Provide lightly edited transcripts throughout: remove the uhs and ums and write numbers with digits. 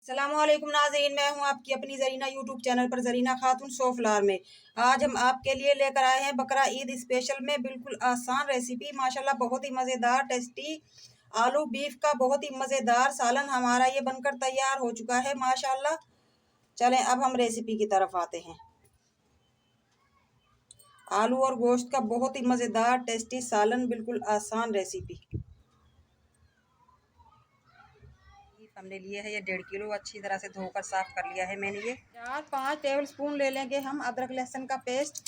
अस्सलामुअलैकुम नाज़रीन, मैं हूं आपकी अपनी ज़रीना यूट्यूब चैनल पर ज़रीना खातून सोफलार में। आज हम आपके लिए लेकर आए हैं बकरा ईद स्पेशल में बिल्कुल आसान रेसिपी, माशाल्लाह बहुत ही मज़ेदार टेस्टी आलू बीफ का बहुत ही मज़ेदार सालन हमारा ये बनकर तैयार हो चुका है माशाल्लाह। चलें अब हम रेसिपी की तरफ आते हैं। आलू और गोश्त का बहुत ही मज़ेदार टेस्टी सालन, बिल्कुल आसान रेसिपी। हमने लिए है ये 1.5 किलो, अच्छी तरह से धोकर साफ कर लिया है मैंने। ये 4-5 टेबल स्पून ले लेंगे हम अदरक लहसुन का पेस्ट।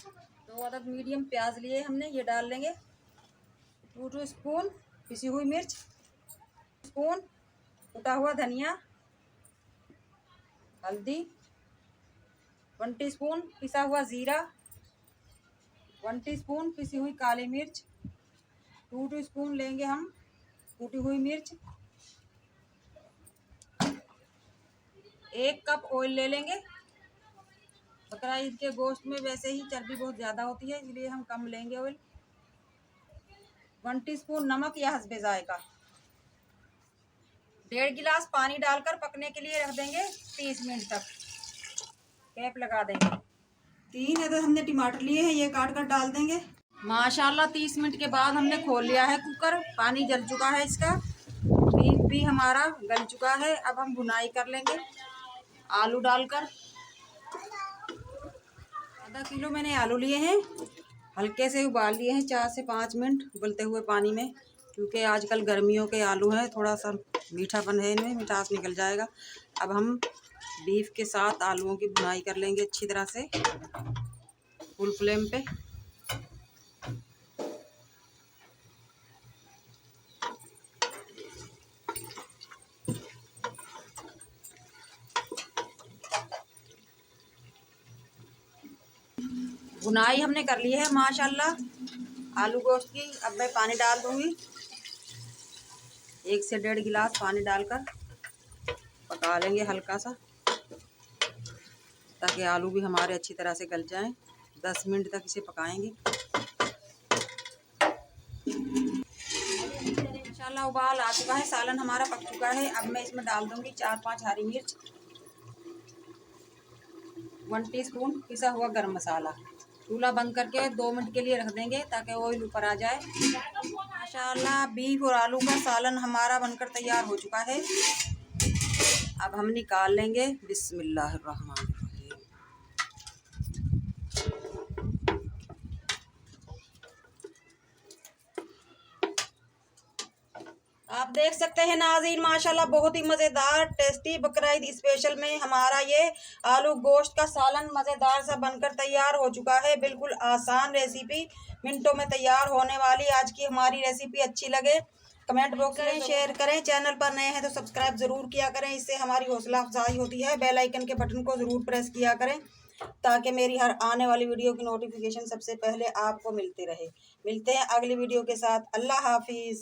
2 अदद मीडियम प्याज लिए हमने, ये डाल लेंगे। 2 स्पून पिसी हुई मिर्च, स्पून कुटा हुआ धनिया, हल्दी, 1 टीस्पून पिसा हुआ ज़ीरा, 1 टीस्पून पिसी हुई काली मिर्च, 2 टीस्पून लेंगे हम कूटी हुई मिर्च, 1 कप ऑयल ले लेंगे। बकरा ईद के गोश्त में वैसे ही चर्बी बहुत ज़्यादा होती है, इसलिए हम कम लेंगे ऑयल। 1 टीस्पून नमक या हस्बे जायका। 1.5 गिलास पानी डालकर पकने के लिए रख देंगे 30 मिनट तक। कैप लगा देंगे। 3 अदद हमने टमाटर लिए हैं, ये काट कर डाल देंगे। माशाल्लाह 30 मिनट के बाद हमने खोल लिया है कुकर, पानी जल चुका है इसका, बीफ भी हमारा गल चुका है। अब हम भुनाई कर लेंगे आलू डालकर। आधा किलो मैंने आलू लिए हैं, हल्के से उबाल लिए हैं 4 से 5 मिनट उबलते हुए पानी में, क्योंकि आजकल गर्मियों के आलू हैं, थोड़ा सा मीठापन है इनमें, मिठास निकल जाएगा। अब हम बीफ के साथ आलूओं की भुनाई कर लेंगे अच्छी तरह से फुल फ्लेम पे। भुनाई हमने कर ली है माशाल्लाह आलू गोश्त की। अब मैं पानी डाल दूंगी, 1 से 1.5 गिलास पानी डालकर पका लेंगे हल्का सा, ताकि आलू भी हमारे अच्छी तरह से गल जाएं। 10 मिनट तक इसे पकाएंगे। माशाल्लाह उबाल आ चुका है, सालन हमारा पक चुका है। अब मैं इसमें डाल दूंगी 4-5 हरी मिर्च, 1 टीस्पून पिसा हुआ गरम मसाला। चूल्हा बंद करके 2 मिनट के लिए रख देंगे ताकि ऑयल ऊपर आ जाए। माशाल्लाह बीफ और आलू का सालन हमारा बनकर तैयार हो चुका है। अब हम निकाल लेंगे। बिस्मिल्लाहिर्रहमानिर्रहीम। आप देख सकते हैं नाज़रीन, माशाल्लाह बहुत ही मज़ेदार टेस्टी बकरा ईद स्पेशल में हमारा ये आलू गोश्त का सालन मज़ेदार सा बनकर तैयार हो चुका है। बिल्कुल आसान रेसिपी, मिनटों में तैयार होने वाली आज की हमारी रेसिपी अच्छी लगे कमेंट बॉक्स में शेयर करें। चैनल पर नए हैं तो सब्सक्राइब ज़रूर किया करें, इससे हमारी हौसला अफजाई होती है। बेल आइकन के बटन को ज़रूर प्रेस किया करें ताकि मेरी हर आने वाली वीडियो की नोटिफिकेशन सबसे पहले आपको मिलती रहे। मिलते हैं अगली वीडियो के साथ। अल्लाह हाफिज़।